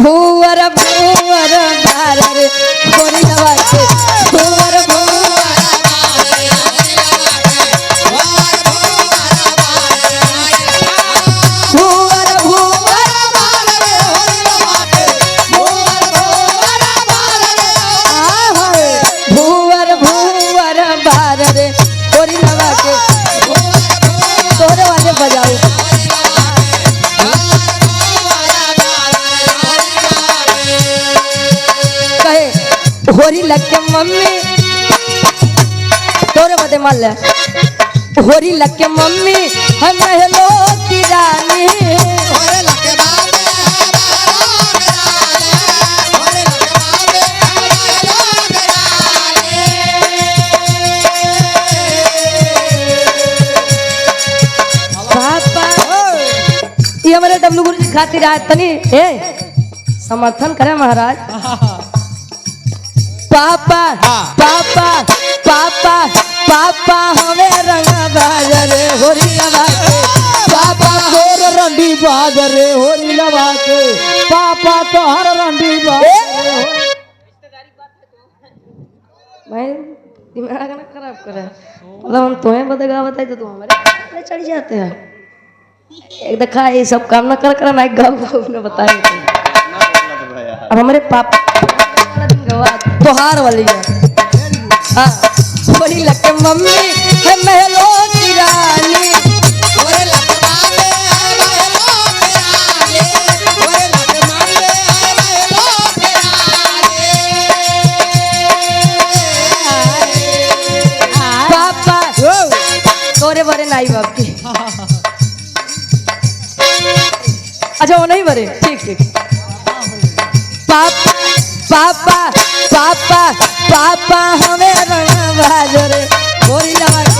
भूवर भूवर बार रे होरी लवा के भूवर भूवर भूवर भूवर बार रे होरी लवा के भूवर भूवर बार रे होरी लवा के तोरे वाले बजाओ कहे होरी लग के मम्मी तोरे बदे मान ले होरी लग के मम्मी हम महलो की रानी हमारे डब्लू गुरु जी खातिर आए तनी समर्थन करे महाराज पापा पापा पापा पापा हमें रंग बाजरे होरी लवा के पापा तोर रंडी बाजरे होरी लवा के पापा तोहर रंडी बाजरे भाई दिमाग ना खराब करे मतलब हम तुम्हें बदगा बताए तो तुम हमारे चढ़ जाते हैं एक देखा ये सब काम ना कर ना गाँव ने बताया अब हमारे पापा तोहार वाली है हाँ बड़ी लगे मम्मी है महलों की रानी पापा तोरे बड़े नाई बाप की अच्छा वो नहीं बरे ठीक ठीक पापा पापा पापा पापा हमें रंग बाजरे होरी लवा के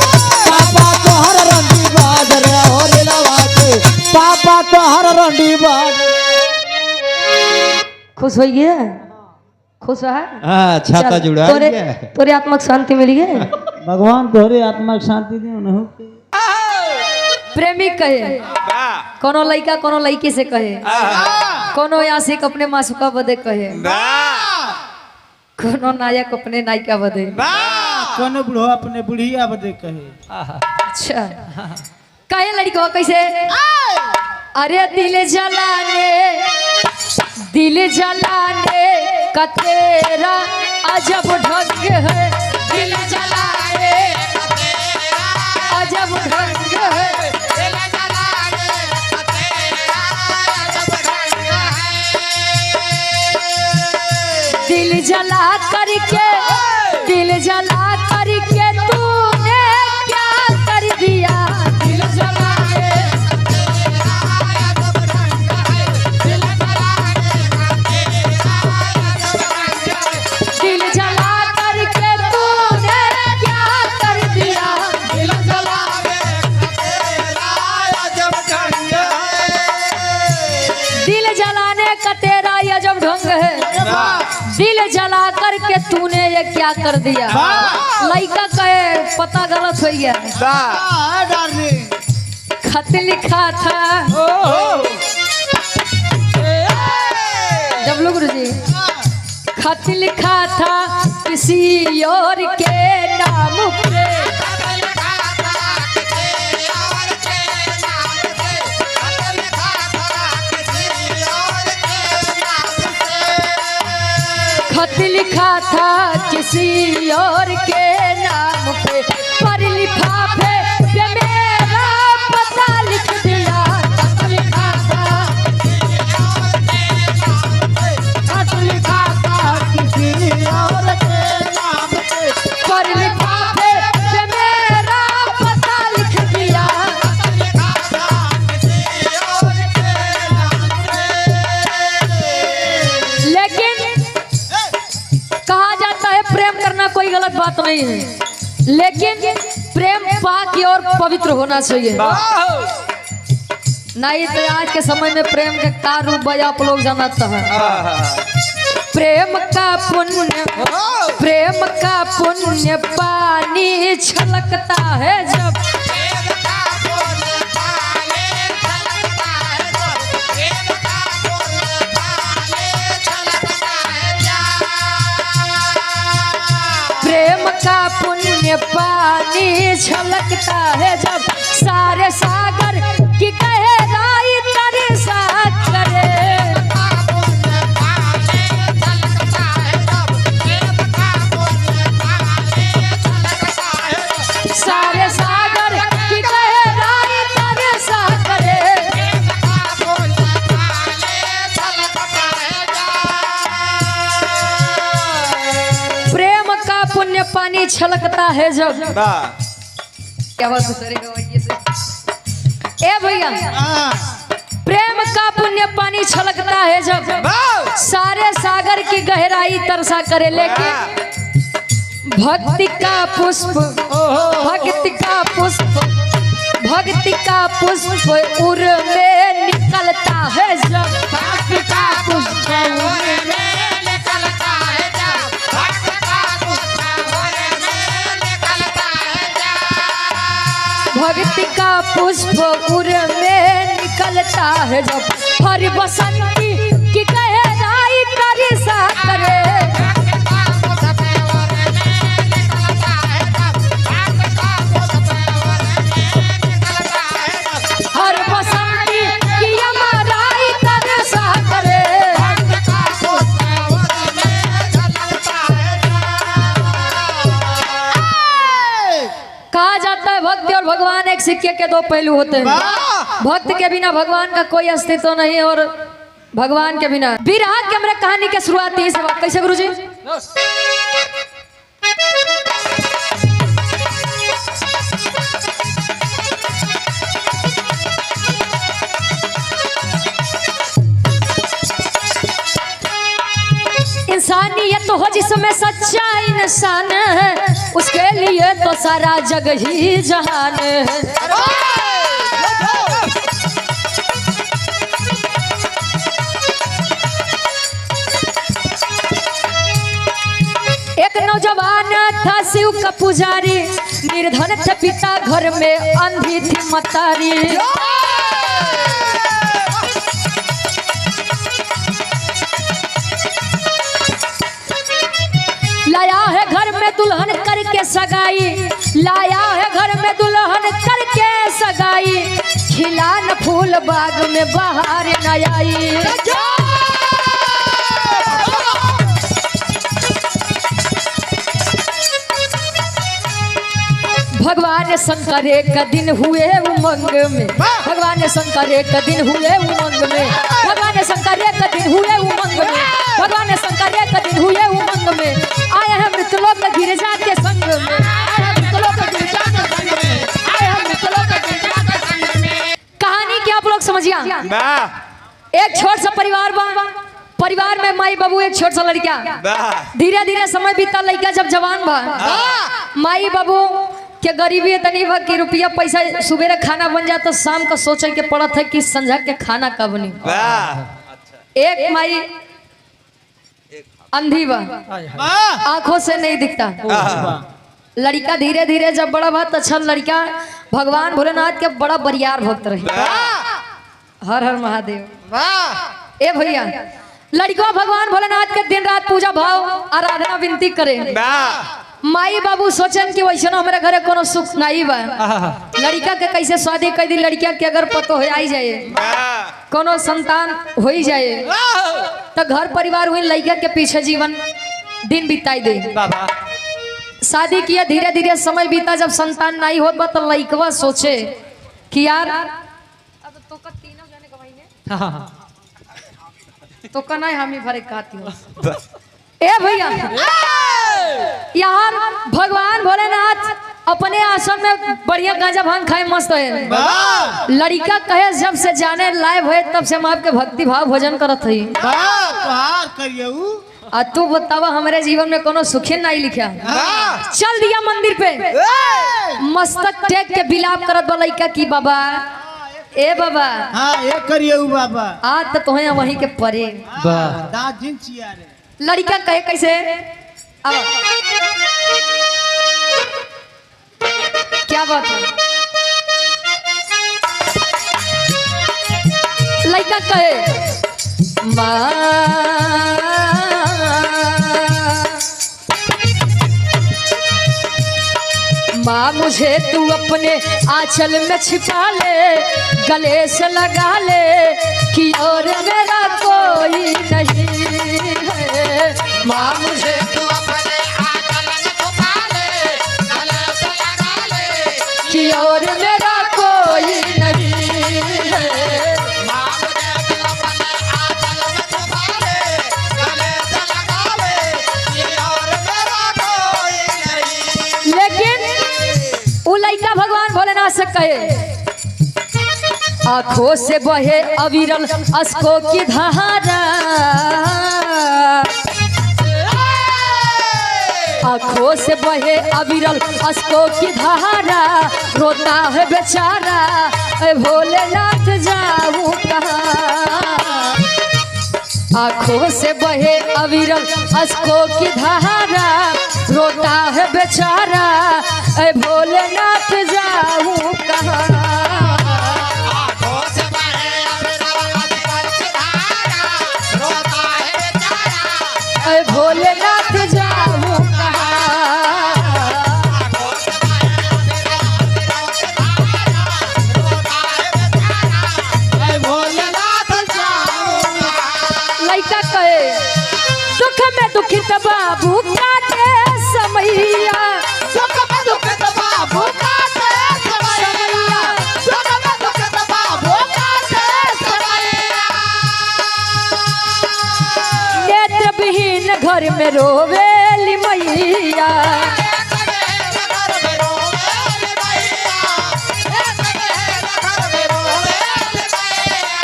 पापा तोहर रंडी बाजरे होरी लवा के पापा तोहर रंडी बाजरे खुश हो गया खुश रहा छाता जुड़ा तोरे आत्मा को शांति मिली है भगवान तोहरे आत्मा को शांति दे उन्हें प्रेमी कहे कोनो लड़का कोनो लड़की से कहे कोनो आशिक अपने मासूका बदे कहे कोनो नायक अपने नायिका बदे कोनो बुढ़ो अपने बुढ़िया बदे कहे अच्छा कहे लड़को कैसे अरे दिल जलाने का तेरा अजब ढंग है दिल जलाने का तेरा अजब ढंग है दिल जला करके तूने क्या कर दिया दिल जला दिल जला करके तूने क्या कर दिया दिल जला दिल जलाने का तेरा ये अजब ढंग है दिल जला करके तूने ये क्या कर दिया लड़का कहे पता गलत हो गया खत लिखा था डब्लू गुरु जी खत लिखा था किसी और के नाम पे खत लिखा था किसी और के नाम पे पर लिफाफे पे मेरा पता लिख दिया खत लिखा था किसी और के नाम पे पर लिफाफे पे मेरा पता लिख दिया लेकिन कहा जाता है प्रेम करना कोई गलत बात नहीं है लेकिन प्रेम पाक और पवित्र होना चाहिए नहीं तो आज के समय में प्रेम के का रूप भाई आप लोग जानते हैं प्रेम का पुण्य पानी छलकता है जब पुण्य पानी छलकता है जब सारे सागर की गहराई तरसा करे। सारे सागर की गहराई तरसा करे। प्रेम का पुण्य पानी छलकता है जब। क्या बात है ए भैया, प्रेम का पुण्य पानी छलकता है जब सारे सागर की गहराई तरसा करे। लेकिन भक्ति का पुष्प, भक्ति का पुष्प, भक्ति का पुष्प उर में निकलता है जब। भक्ति का पुष्प उर में निकलता है जब। भक्ति का पुष्प उर में निकलता है जब। भक्ति का पुष्प उर में निकलता है जब। हर बसंती की गहराई तरसा करे। हर बसंती की अमराई तरसा करे। कहा जाता है भक्ति और भगवान एक सिक्के के दो पहलू होते हैं। भक्त के बिना भगवान का कोई अस्तित्व नहीं और भगवान के बिना। विरह के हमरे कहानी के शुरुआत यही से बात। कैसे गुरुजी? इंसानियत हो जिसमें सच्चा इंसान है, उसके लिए तो सारा जग ही जहान है। एक नौजवान था शिव का पुजारी, निर्धन थे पिता घर में अंधी थी मतारी। लाया है घर में दुल्हन करके सगाई, लाया है घर में दुल्हन करके सगाई। खिला न फूल बाग में बहार न आई। भगवान शंकर एक दिन हुए उमंग में। भगवान शंकर एक दिन हुए उमंग में। भगवान शंकर एक दिन हुए उमंग में। भगवान शंकर एक दिन हुए उमंग में। आए हैं मृतलोक गिरिजा के संग में। आए हैं मृतलोक गिरिजा के संग में। आए हैं मृतलोक गिरिजा के संग में। कहानी क्या आप लोग समझिए। एक छोट सा परिवार बा। परिवार में माई बाबू एक छोट सा लड़का। धीरे धीरे समय बीता, लड़का जब जवान बा, माई बाबू के गरीबी इतनी बा कि रुपया पैसा सुबह खाना बन जाता, शाम का सोचे के पड़त है कि संझा के खाना कब बनी। एक माई अंधी बा, आंखों से नहीं दिखता। लड़का धीरे धीरे जब बड़ा बात अच्छा, लड़का भगवान भोलेनाथ के बड़ा बरियार भक्त रहे। हर हर महादेव। ए भैया, लड़का भगवान भोलेनाथ के दिन रात पूजा भाव आराधना विनती करे। माई बाबू सोचन कि वैसे हमारे घरे कोनो सुख नहीं बा, लड़का के कैसे शादी कर दी। लड़का के अगर पतो हो आई जाए, कोनो संतान हो ही जाए, तो घर परिवार हुई लड़का के पीछे जीवन दिन बिताई दे। शादी किया, धीरे धीरे समय बीता, जब संतान नहीं होत बा तो लड़कवा सोचे कि यार अब तो का तीनों जाने कमाईने तो का नहीं हम ही भरे खाती हो। ए भैया, यार भगवान भोलेनाथ अपने आश्रम में बढ़िया गांजा भांग खाए मस्त है। लड़का कहे जब से जाने लायक हुए तब से हम आपके भक्ति भाव भोजन करत हई। आ तू बतावा हमारे जीवन में कोनो सुखे नहीं लिखा। चल दिया मंदिर पे, मस्तक टेक के बिलाप करत बा लड़का की बाबा, ए बाबा हाँ ये करिए बाबा, आज तो तुम्हें वहीं के परे। लड़का कहे कैसे, अब क्या बात है। लड़का कहे माँ मुझे तू अपने आंचल में छिपा ले, गले से लगा ले कि और मेरा कोई नहीं है। माँ मुझे तू अपने आंचल में छुपा ले, गले से लगा ले कि और मेरा कोई नहीं है। माँ मुझे तू अपने आंचल में छुपा ले, गले से लगा ले कि और मेरा कोई नहीं। लेकिन वो लड़का भगवान भोलेनाथ से कहे, आंखों से बहे अविरल अश्कों की धारा, आंखों से बहे अविरल अश्कों की धारा, रोता है बेचारा ऐ भोलेनाथ जाऊं कहाँ। आंखों से बहे अविरल अश्कों की धारा, रोता है बेचारा ऐ भोलेनाथ जाऊं कहाँ। आंखों से बहे अविरल अविरल की धारा, रोता है बेचारा ऐ भोलेनाथ जाऊं कहाँ। आंखों से बहे अविरल अविरल की धारा, रोता है बेचारा ऐ भोलेनाथ जाऊंगा। लइका कहे, दुख में दुखित बाबू काटे समैया, दुख में दुखित बाबू काटे समैया, दुख में दुखित बाबू काटे समैया। नेत्र विहीन घर में रोवेली मैया, घर में रोवेली मैया, घर में रोवेली मैया।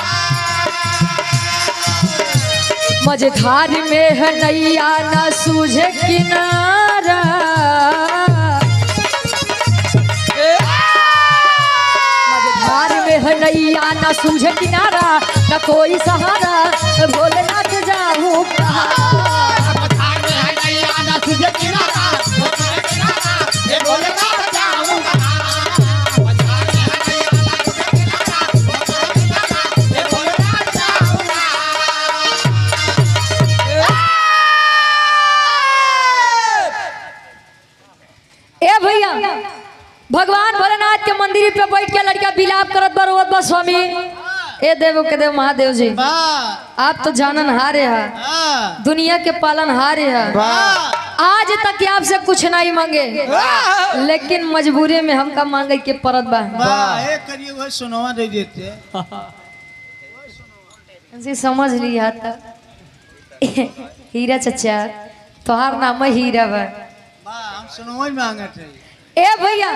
मझधार में है नैया न सूझे किनारा, मझधार में है नैया न सूझे किनारा, न कोई सहारा भोलेनाथ जाऊं कहाँ। पठार में है नैया ना तुझे किनारा, तुझे किनारा ये भोलेनाथ जाऊंगा। पठार में है नैया ना तुझे किनारा, तुझे किनारा ये भोलेनाथ जाऊंगा। ए भैया, भगवान भोलेनाथ के मंदिर पे बैठ के लड़का बिलाप करत बा, रोवत बा, स्वामी ए देवो के देव महादेव जी, आप तो जानन हारे है, दुनिया के पालन हारे है। आज तक आपसे कुछ नहीं मांगे, लेकिन मजबूरी में हमका मांगे के परत बा। करिए वो सुनवा दे देते। जी समझ लिया था। हीरा चचा तोहार नाम हीरा बा। हम सुनवा मांगत है। ए भैया,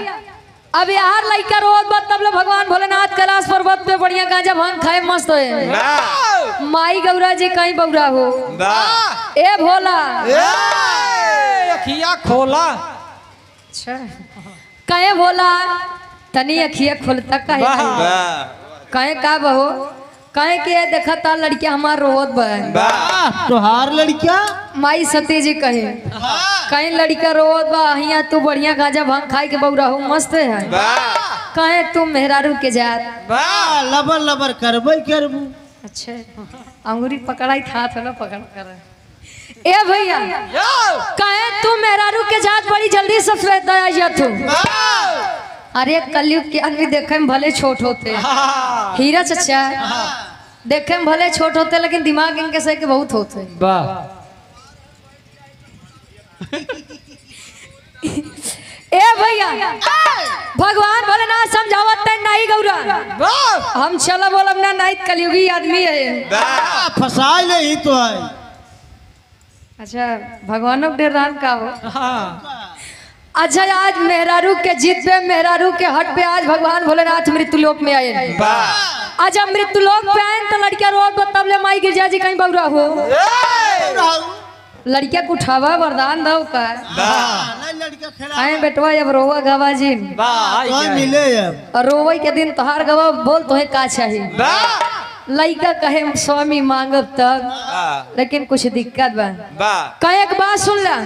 अब यार लइका रोज बात तब ले भगवान भोलेनाथ कैलाश पर्वत पे बढ़िया गांजा भांग खाए मस्त होए। माई गौरा जी कहीं बौरा हो। ए भोला अखिया खोला। अच्छा कहे भोला तनी अखिया खोलता कहे कहे का बहो कहे के देखा ता लड़किया हमार रोवत बा। तोहार लड़किया माई सती जी कहे कहीं लड़का रोवत बा, हिया तू बढ़िया गांजा भांग खाए के बौरा हो मस्त है। कहे तू मेहरारू के जात लबर लबर करबे करबू। अच्छा अंगूरी पकड़ाई था ना पकड़ कर। ए भैया कहे तू मेहरारू के जात बड़ी जल्दी सफेद आया तू। अरे कलयुग के आदमी देखे में भले छोट होते, हीरा चचा देखे में भले छोट होते, लेकिन दिमाग इनके सही के बहुत होते। ए भैया भगवान भोलेनाथ समझावत नहीं गौरा, हम चला बोलब ना नहीं कलयुगी आदमी है। फसाई नहीं तो है। अच्छा भगवानों के रान का हो। अच्छा आज मेहरारू के जीत पे मेहरारू के हट पे आज भगवान भोलेनाथ मृत्युलोक में आए। आज हम मृत्युलोक पे आए तो लड़किया रोड तब ले माई गिरजा जी कहीं बौरा हो। लड़किया को उठावा वरदान दो का आए बेटवा अब रोवा गवा जी मिले और रोवे के दिन तोहार गवा बोल तोहे का चाहिए। लड़का कहे स्वामी मांगब तब, लेकिन कुछ दिक्कत बा। कहे एक बात सुन ला,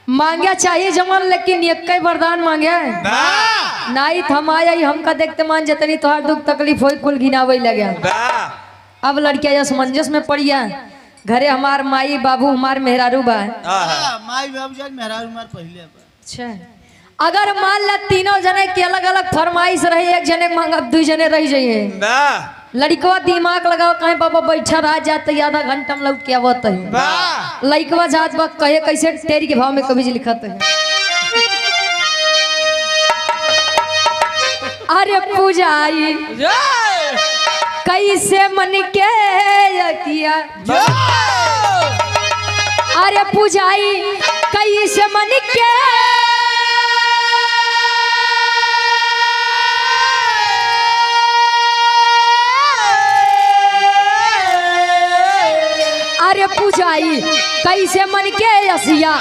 मांगे चाहिए जमन लेकिन एक वरदान मांगे नहीं हम आया हमका देखते मान जतनी तोहार दुख तकलीफ होई कुल गिनावे लगे। अब लड़किया असमंजस में पड़िया, घरे हमार माई बाबू हमार मेहरारू बा। माई बाबू जान मेहरारू हमार पहले बा। अच्छा अगर मान ला तीनों जने की अलग अलग फरमाइश रही, एक जने मांगब 2 जने रह जाइए, लड़कवा दिमाग लगाओ कहीं बाबा बैठा रह जाते आधा घंटा में लौट के आवत है। लड़कवा जात बा कहे कैसे तेरी के भाव में कभी जी लिखत है। अरे पूजाई कैसे मन के किया, अरे पूजाई कैसे मन के अरे पूजाई कैसे मन के असिया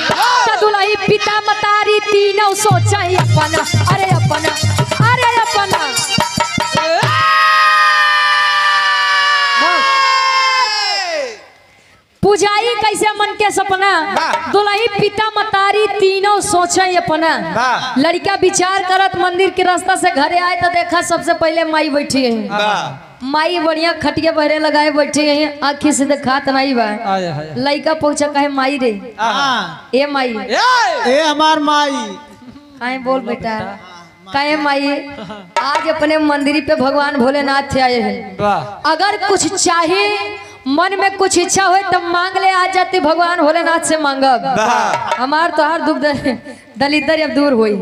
दुलाई पिता मतारी तीनों सोचा अपना, अरे अपना, अरे अपना। पूजाई कैसे मन के सपना दुलाई पिता मतारी तीनों सोचा अपना। लड़का विचार करत मंदिर के रास्ता से घरे आए तो देखा सबसे पहले माई बैठी है। माई बढ़िया खटिया बहरे लगाए बैठे हैं, आँखी से दिखात नहीं बा। लड़का पहुंचा कहे माई रे, ए माई, ए हमार माई, कहे बोल बेटा, कहे माई आज अपने मंदिर पे भगवान भोलेनाथ आए हैं, अगर कुछ चाहे मन में कुछ इच्छा हो तब मांग ले, आ जाती भगवान भोलेनाथ से मांगब, हमार तो हर दुख दलिदर अब दूर हुई।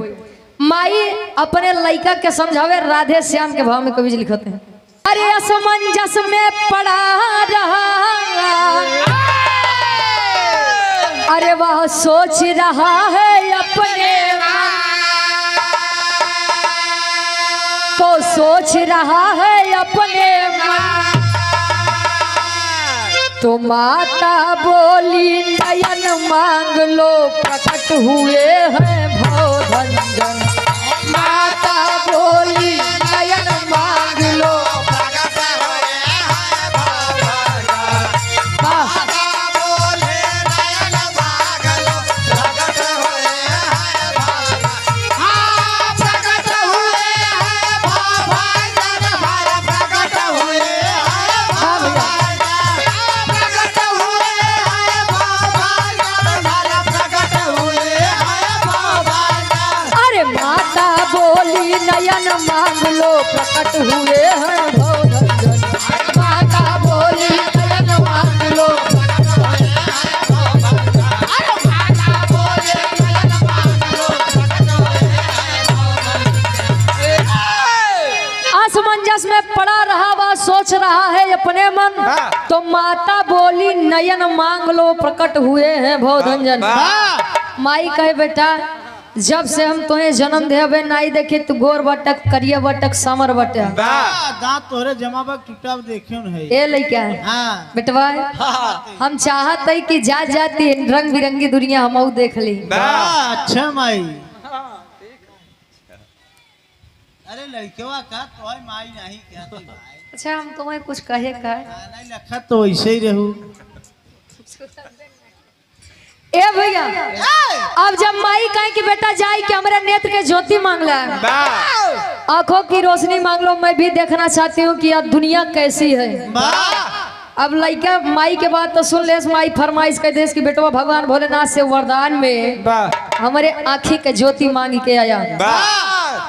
माई अपने लड़का के समझावे राधे श्याम के भाव में कभी लिखते हैं। अरे असमंजस में पड़ा रहा, अरे वह सोच रहा है अपने को, सोच रहा है अपने तो माता बोली नयन मांग लो, प्रकट हुए हैं भवभंजन। माता बोली नयन मांग लो, नयन मांग लो, प्रकट हुए हैं भवभंजन। माता बोली नयन मांग लो, असमंजस में पड़ा रहा, वह सोच रहा है अपने मन तो माता बोली नयन मांग लो, प्रकट हुए हैं भवभंजन। माई कहे बेटा जब से हम तुम्हें जन्म देवे नाई देखे तू गोर बटक करिया बटक समर बटक दांत तोरे जमा बा टूटा देखे है ए लइका हाँ। बेटवा हम चाहत है कि जा जाती रंग बिरंगी दुनिया हम देख ली। अच्छा माई, अरे लड़केवा का तो माई नहीं कहती भाई। अच्छा हम तुम्हें कुछ कहे का नहीं लखा तो ऐसे ही रहू। ए भैया अब जब माई कहे कि बेटा जाए कि हमारे नेत्र के ज्योति मांग ला, आंखों की रोशनी मांग लो, मैं भी देखना चाहती हूँ कि अब दुनिया कैसी है। अब लड़का माई के बात तो सुन ले, माई फरमाइश कर देश की बेटवा भगवान भोलेनाथ से वरदान में हमारे आँखी के ज्योति मांग के आया।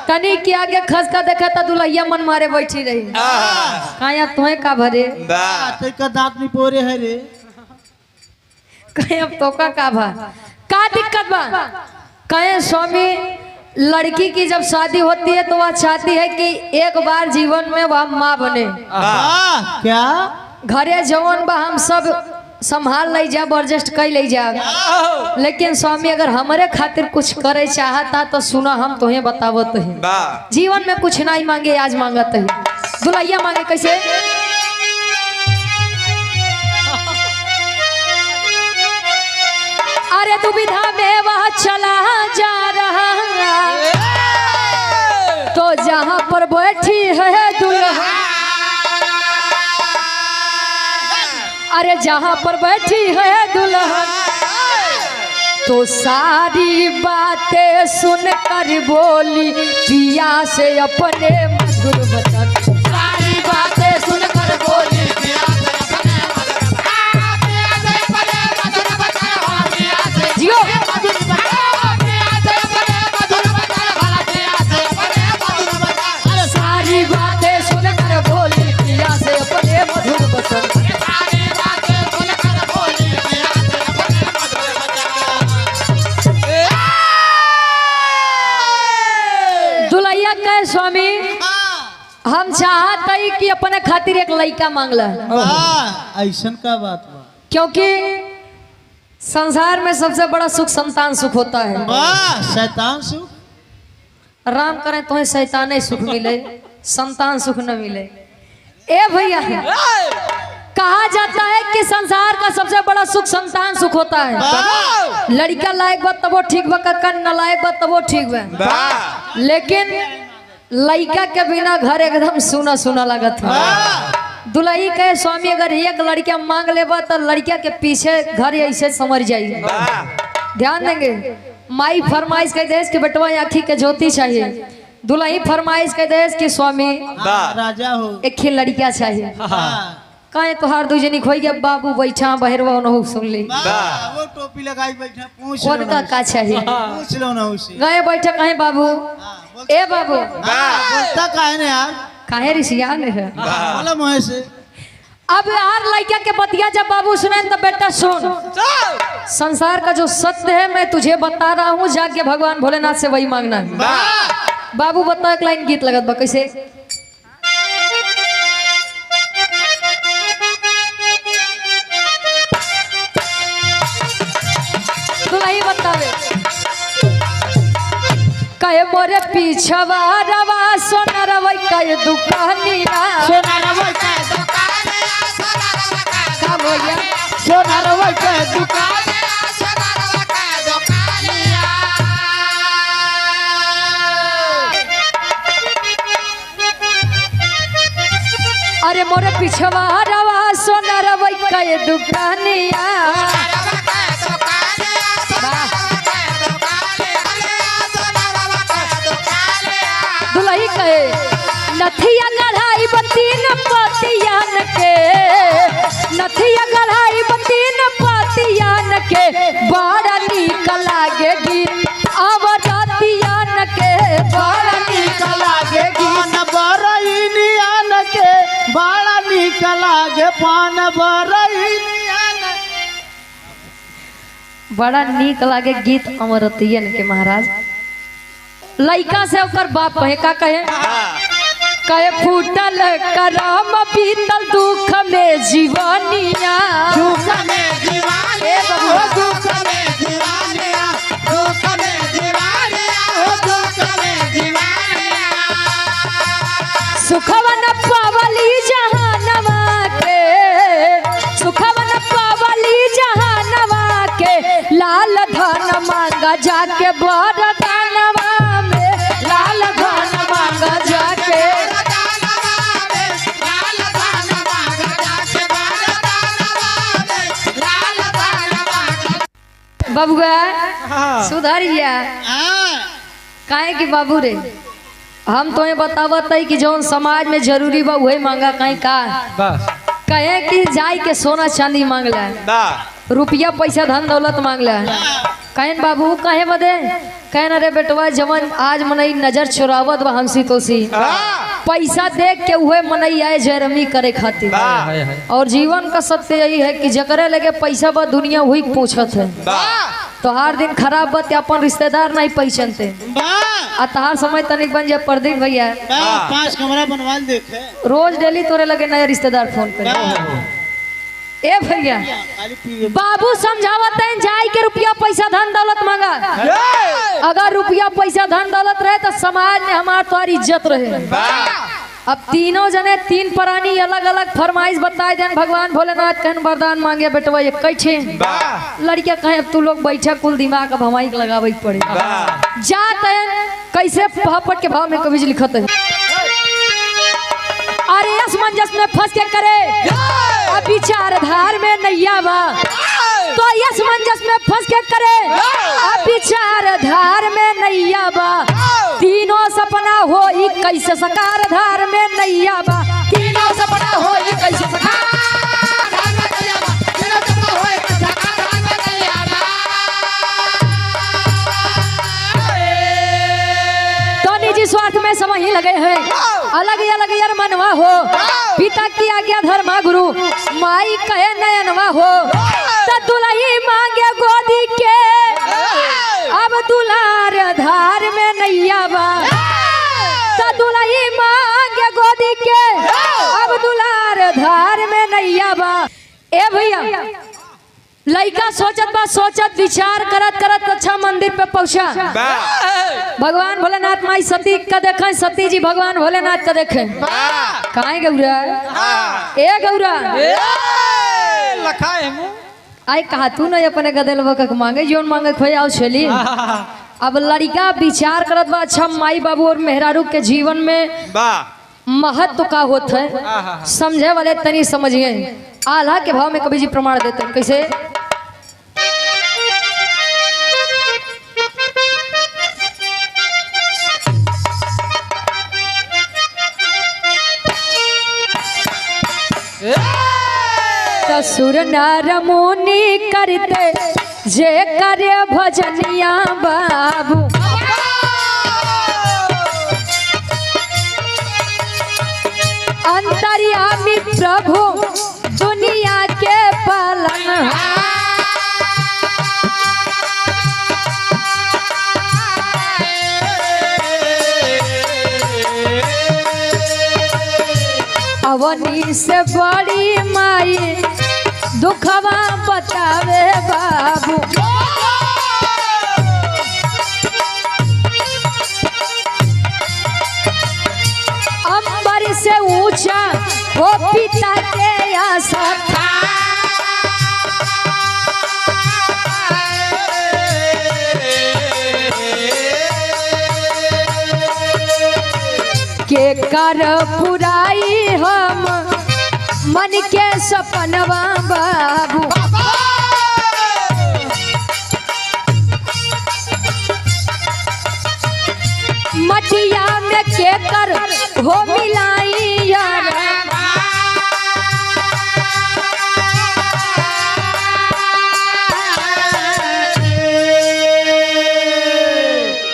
कनी के आगे खसका देखा था दुल्हिया मन मारे बैठी रही, कहा तुम्हें का भरे का दांत नहीं पोरे है रे, कहे अब तो का भा का दिक्कत बा। कहे स्वामी लड़की की जब शादी होती है तो वह चाहती है कि एक बार जीवन में वह माँ बने। क्या घरे जवन बा हम सब संभाल ले जा, एडजस्ट कर ले जा, लेकिन स्वामी अगर हमारे खातिर कुछ करे चाहता तो सुना हम तुम्हें बतावत है। जीवन में कुछ नहीं मांगे आज मांगत है, दुल्हिया मांगे कैसे। अरे दुविधा में वह चला जा रहा तो जहां पर बैठी है दुल्हा, अरे जहां पर बैठी है दुल्हा तो सारी बातें सुनकर बोली पिया से अपने मधुर वचन। सारी बातें सुनकर बोली हम चाहते ही कि अपने खातिर एक लड़का मांगला, वाह ऐसन का बात बा। क्योंकि संसार में सबसे बड़ा सुख संतान सुख होता है। वाह शैतान सुख राम करें तो शैताने सुख मिले, संतान सुख न मिले। ए भैया, कहा जाता है कि संसार का सबसे बड़ा सुख संतान सुख होता है। लड़का लायक बा तबो ठीक बा, कक्का न लायक बा तबो ठीक बा, लेकिन लड़का के बिना घर एकदम सुना सुना लगत है। दुल्ही कहे स्वामी अगर एक लड़का मांग लेबा तो लड़का के पीछे घर ऐसे समझ जाइए। ध्यान देंगे, माई फरमाइश कह देश के बेटवा आँखी के ज्योति चाहिए, दुल्ही फरमाइश कह देश कि स्वामी राजा हो एक ही लड़का चाहिए। कहे तोहार दूजनी खोई गया बाबू बैठा बहरवा न सुन ली, वो टोपी लगाई बैठा पूछ लो उनका का चाहिए, पूछ लो ना उसे गए बैठे कहे बाबू, ए बाबू बोलता काहे ने यार, काहे रिसिया ने है। बोला मुँह से। अब यार लड़का के बतिया जब बाबू सुने तो बेटा सुन, संसार का जो सत्य है मैं तुझे बता रहा हूँ, जाके भगवान भोलेनाथ से वही मांगना है। बाबू बता, एक लाइन गीत लगत बा कैसे, दुल्ही बतावे कहे मोरे पीछवा रवा सोनरवा कहे दुकानिया, सोनारवा के का भैया सोनारवा के दुकान अरे मोरे पिछवा रवा सोनरवा कहे दुकानिया। दुल्ही कहे नथिया गढ़ाई बतीन पतियान के, नथिया गढ़ाई बतीन पतियान के, बड़ा नीक लागे गीत अवरतियान के, बड़ा नीक लागे गीत। पान बरईनियान के बड़ा नीक लागे, पान बरईनियान बड़ा नीक लागे गीत अमरतियन के। महाराज लइका से ओकर बाप कहे का कहे, कहे फूटल करम बीतल दुख में जीवनिया, दुख में दीवानिया, ओ दुख में दीवानिया, दुख में दीवानिया, ओ दुख में दीवानिया। सुखवन पावली जहानवा के, सुखवन पावली जहानवा के, लाल धन मांगा जाके बरदानवा में, लाल धन मांगा जाके। बबुआ सुधरिया, काहे कि बाबू रे हम तो ये बतावत है कि जौन समाज में जरूरी बा वही मांगा, कहीं का कहे कि जाय के सोना चांदी मांगला, रुपया पैसा धन दौलत मांगला। कहन बाबू कहे बदे, कहन अरे बेटवा जवन आज मनई नजर चुरावत बा हमसी तोसी, पैसा देख के वह मनई आए जयरमी करे खातिर। और जीवन का सत्य यही है कि जकरे लगे पैसा बा दुनिया वही पूछत है। तो हर दिन खराब बात अपन रिश्तेदार नहीं पहचानते, आ तहार समय तनिक बन जाए प्रदीप भैया 5 कमरा बनवा देखे रोज डेली तोरे लगे नया रिश्तेदार फोन करे। ए भैया बाबू समझावत है जाय के रुपया पैसा धन दौलत मांगा, अगर रुपया पैसा धन दौलत रहे तो समाज में हमार तुम्हारी इज्जत रहे। अब तीनों जने तीन प्राणी अलग अलग फरमाइश बताए देन, भगवान भोलेनाथ कहन वरदान मांगे बेटवा ये कैसे लड़कियां कहे अब तू लोग बैठा कुल दिमाग अब हमारी लगावे पड़े जात है कैसे पहापट के भाव में कभी लिखत है। अरे असमंजस में फंस के करे अब विचार धार में नैया बा, तो असमंजस में फंस के करे अब विचार धार में नैया बा, तीनों सपना हो कैसे सकार धार में नैया बा, तीनों सपना हो कैसे सकार स्वार्थ में सब ही लगे हैं, अलग अलग यार मनवा हो, पिता की आज्ञा धर्मा गुरु, माई कहे नयनवा हो, तो दुल्ही मांगे गोदी के अब दुलार धार में नैया बा, तो दुल्ही मांगे गोदी लड़का सोचत विचार करत अच्छा मंदिर पे पहुंचा। भगवान भोलेनाथ माई सती का देखे, सती जी भगवान भोलेनाथ का देखे। कहाँ गौरा ए गौरा आई कहा तू नहीं अपने गदेल वक मांगे जोन मांगे खोए आओ छली। अब लड़का विचार करत बा अच्छा माई बाबू और मेहरारू के जीवन में महत्व का होता है, समझे वाले तनी समझिए। आल्हा के भाव में कवि जी प्रमाण देते हैं कैसे। ससुर नार मुनि करते जे करे भजनिया बाबू, अंतर्यामी प्रभु दुनिया के पालन। अवनी से बड़ी माई दुखवा बतावे बाबू, अंबर से ऊंचा वो पिता के आशा के कर पुराई हम मन के सपनवा बाबू। मटिया में के कर हो मिलाई यार,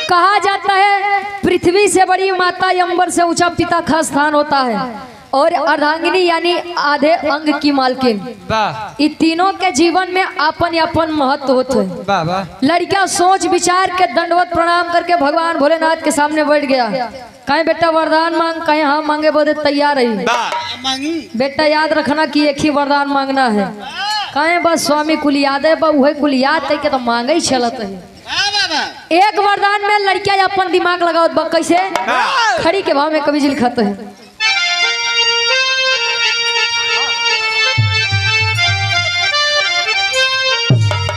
कहा जाता है पृथ्वी से बड़ी माता अंबर से ऊंचा पिता का स्थान होता है, और अर्धांगिनी यानी आधे अंग की मालकिन। इन तीनों के जीवन में अपन अपन महत्व होते हैं। लड़का सोच विचार के दंडवत प्रणाम करके भगवान भोलेनाथ के सामने बैठ गया। कहीं बेटा वरदान मांग, कहीं हाँ मांगे बोले तैयार रही। बेटा याद रखना कि एक ही वरदान मांगना है। कहीं बस स्वामी कुल याद है, वही कुल याद है कि तो मांगे ही चलत है। एक वरदान में लड़कियां अपन दिमाग लगाओ कैसे। खड़ी के भाव में कवि जी लिखते हैं।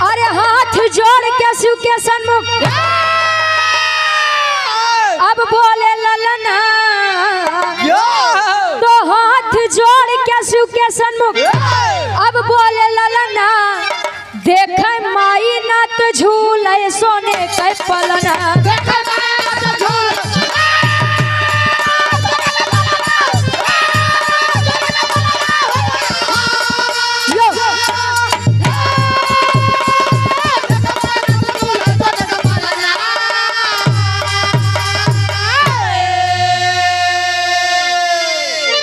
अरे हाथ जोड़ के शिव के सन्मुख अब बोले ललना, तो हाथ जोड़ के शिव के सन्मुख अब बोले ललना, देखे माई नात झूले सोने के पलना।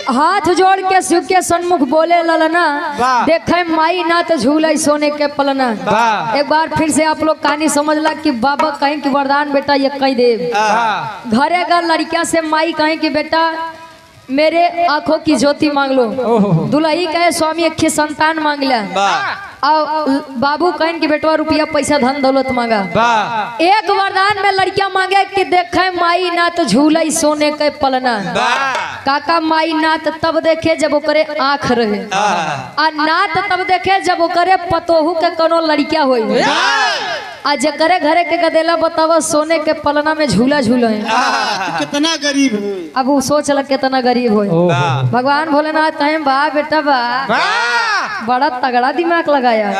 हाथ जोड़ के शिव के सन्मुख बोले ललना, देखे माई नात झूले सोने के पलना। एक बार फिर से आप लोग कहानी समझ ला कि बाबा कहें कि वरदान बेटा ये कहीं दे। घरे घर लड़किया से माई कहें कि बेटा मेरे आंखों की ज्योति मांग लो। दुल्ही कहे स्वामी एक संतान मांग लिया। और बाबू कहें कि बेटवा रुपया पैसा धन दौलत मांगा। एक वरदान में लड़कियां मांगे कि देखे माई नात झूले सोने के पलना। काका माई नात तब देखे जब ओकरे आँख रहे, आ नात तब देखे जब ओकरे पतोहू के कोनो लड़किया होई। आ जकरे घरे के गदेला बतावा सोने के पलना में झूला झूले। कितना गरीब है। अब वो सोच लग कितना गरीब हो। भगवान भोलेनाथ कहें बा बेटा बा, बड़ा तगड़ा दिमाग लगाया।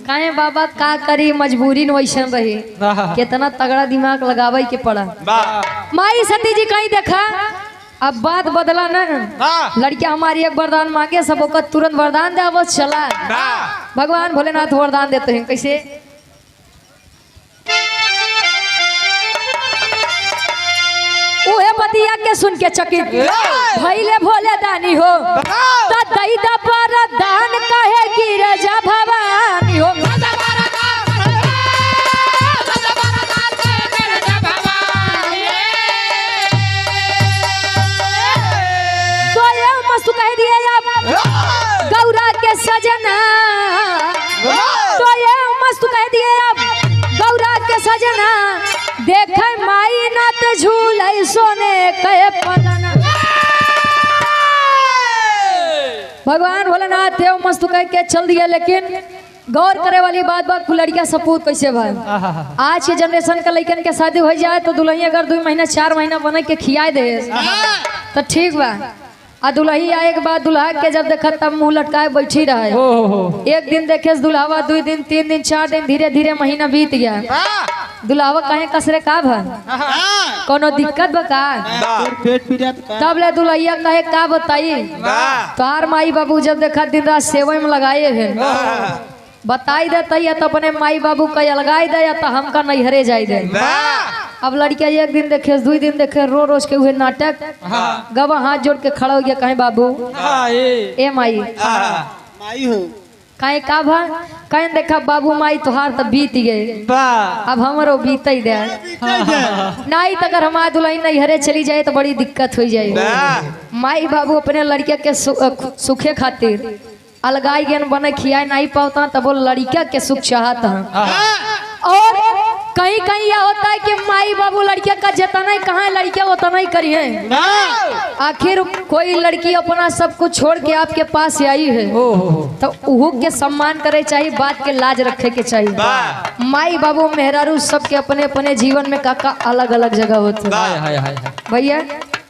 कहे बाबा का करी मजबूरी न वैसन रही, कितना तगड़ा दिमाग लगावे के पड़ा। माई सती जी कहीं देखा अब बात बदला न। लड़कियां हमारी एक वरदान मांगे सब ओकर तुरंत वरदान दे बस चला। भगवान भोलेनाथ वरदान देते हैं कैसे। उहे बतिया के सुन के चकित भइले भोले दानी हो, त दई द वरदान कहे गिरजा भवानी हो। तो ये मस्त कह दिए आप गौरा के सजे देखे माई ना ते झूले सोने कहे पलना। भगवान भोलेनाथ थे मस्त कह के चल दिया, लेकिन गौर करे वाली बात लड़किया सपूत कैसे भाई। आज के जनरेशन का लड़कन के शादी हो जाए तो दुल्हन अगर 2 महीना 4 महीना बना के खिया दे तो ठीक बा। आ दुल्ही आए के बाद दुल्हा के जब देखा तब मुंह लटकाए बैठी रहे। एक दिन देखे दुल्हावा, 2 दिन 3 दिन 4 दिन धीरे धीरे महीना बीत गया। दुल्हावा कहे कसरे का भा कोनो दिक्कत बका पेट पीड़ा तब ले दुल्हिया कहे का बताई। तोहार माई बाबू जब देखा दिन रात सेवा में लगाए है बताई देता या तो अपने माई बाबू का अलगाई दे या तो हमका नैहरे जाई दे। अब लड़किया 1 दिन देखे 2 दिन देखे रोज के हुए नाटक गवा हाथ जोड़ के खड़ा हो गया कहे बाबू ए माई कहे का भा कहे देखा बाबू माई तुहार तो बीत गए अब हमारो बीत ही दे नहीं तो अगर हमारे दुल्हन नैहरे चली जाए तो बड़ी दिक्कत हो जाए। माई बाबू अपने लड़किया के सुखे खातिर अलगाई गेन बने खियाए नहीं पाता तब वो लड़किया के सुख चाहता है। और कहीं कहीं यह होता है कि माई बाबू लड़किया का जितना ही कहाँ लड़किया उतना ही करी है। आखिर कोई लड़की अपना सब कुछ छोड़ के आपके पास आई है तो उहू के सम्मान करे चाहिए, बात के लाज रखे के चाहिए। माई बाबू मेहरारू सबके अपने अपने जीवन में काका अलग अलग जगह होते भैया।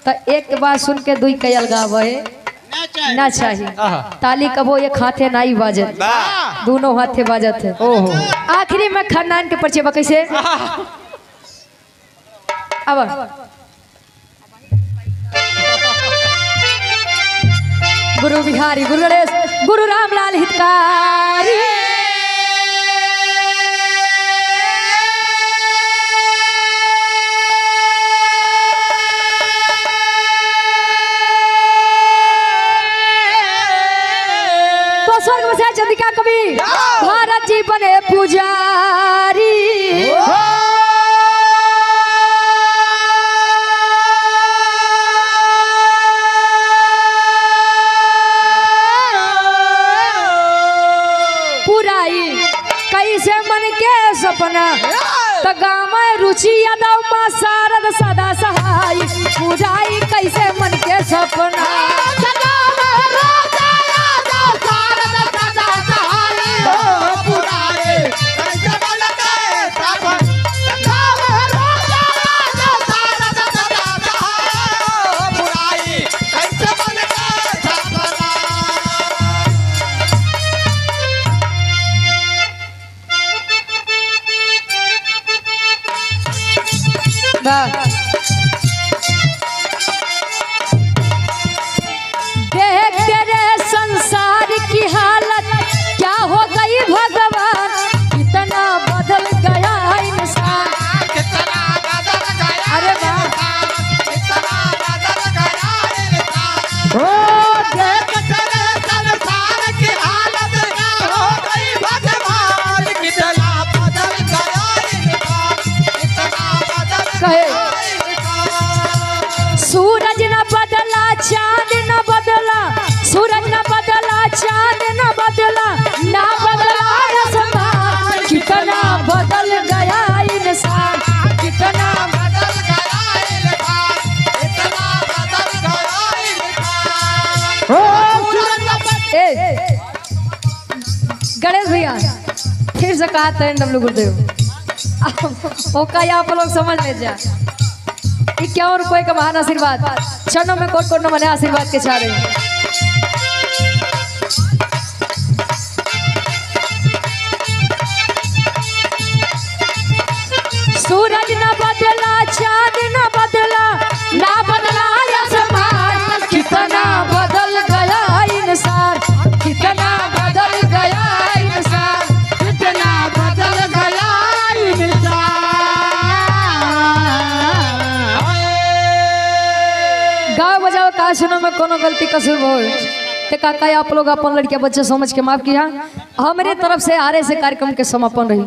तो एक बात सुन के 2 कई अलगाव ना चाहिए। ताली कबो एक हाथे नहीं बाजत, दोनों हाथे बाजत है। आखिरी में खानदान के परिचय कैसे अब गुरु बिहारी गुरु गणेश गुरु रामलाल हितकारी। स्वर्ग में चंद्रिका कवि भारत जी बने पुजारी। पुराई कैसे मन के सपना तो गाँव में रुचि यादव माँ शारद सदा सहाय। पुराई कैसे मन के सपना देख तेरे संसार की हालत क्या हो गई भगवान, कितना बदल गया इंसान। अरे देख तेरे संसार की हालत क्या हो गई भगवान, कितना बदल गया इंसान, कितना बदल कहे सूरज न बदला चांद न बदला, सूरज न बदला चांद न बदला, ना बदला आसमान, कितना बदल गया इंसान, कितना बदल गया इंसान, कितना बदल गया इंसान। गणेश भैया फिर से कहा था डब्लू गुरुदेव ओका आप लोग समझ ले जा 51 रुपए का महान आशीर्वाद क्षणों में कोट कोट मने आशीर्वाद के चाह रहे। सूरज न बदला चांद न बदला, ना बदला आसमान, कितना बदल गया इंसान, कितना बदल गया इंसान, कितना बदल गया इंसान। गाँव बजाओ का सुनो में कोनो गलती कसूर हो ते काका आप लोग अपन लड़किया बच्चे समझ के माफ किया। हमारे तरफ से आरे से कार्यक्रम के समापन रही।